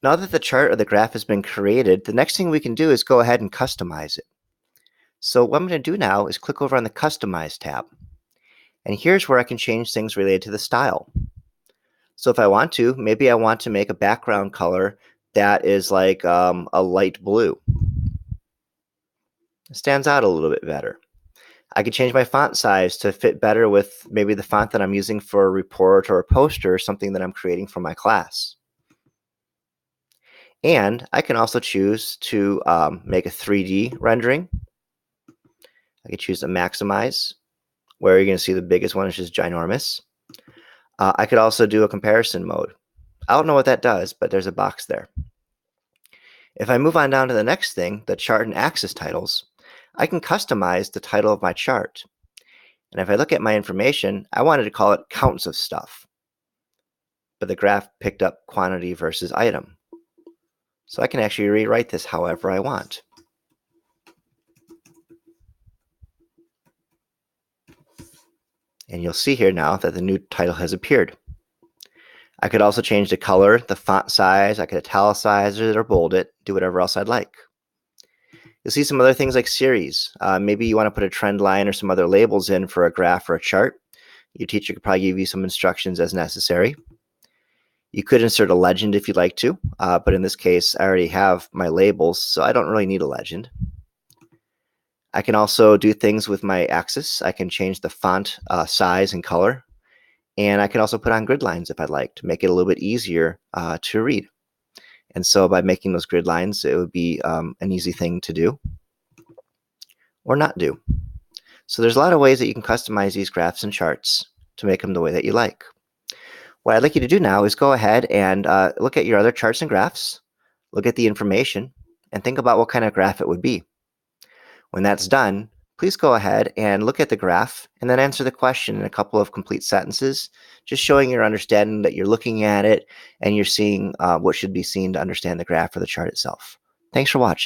Now that the chart or the graph has been created, the next thing we can do is go ahead and customize it. So what I'm going to do now is click over on the Customize tab. And here's where I can change things related to the style. So if I want to, maybe I want to make a background color that is like a light blue. It stands out a little bit better. I could change my font size to fit better with maybe the font that I'm using for a report or a poster or something that I'm creating for my class. And I can also choose to make a 3D rendering. I could choose to maximize, where you're going to see the biggest one is just ginormous. I could also do a comparison mode. I don't know what that does, but there's a box there. If I move on down to the next thing, the chart and axis titles, I can customize the title of my chart. And if I look at my information, I wanted to call it counts of stuff. But the graph picked up quantity versus item. So I can actually rewrite this however I want. And you'll see here now that the new title has appeared. I could also change the color, the font size, I could italicize it or bold it, do whatever else I'd like. You'll see some other things like series. Maybe you want to put a trend line or some other labels in for a graph or a chart. Your teacher could probably give you some instructions as necessary. You could insert a legend if you'd like to, but in this case, I already have my labels, so I don't really need a legend. I can also do things with my axis. I can change the font size and color, and I can also put on grid lines if I'd like to make it a little bit easier to read. And so by making those grid lines, it would be an easy thing to do or not do. So there's a lot of ways that you can customize these graphs and charts to make them the way that you like. What I'd like you to do now is go ahead and look at your other charts and graphs, look at the information, and think about what kind of graph it would be. When that's done, please go ahead and look at the graph and then answer the question in a couple of complete sentences, just showing your understanding that you're looking at it and you're seeing what should be seen to understand the graph or the chart itself. Thanks for watching.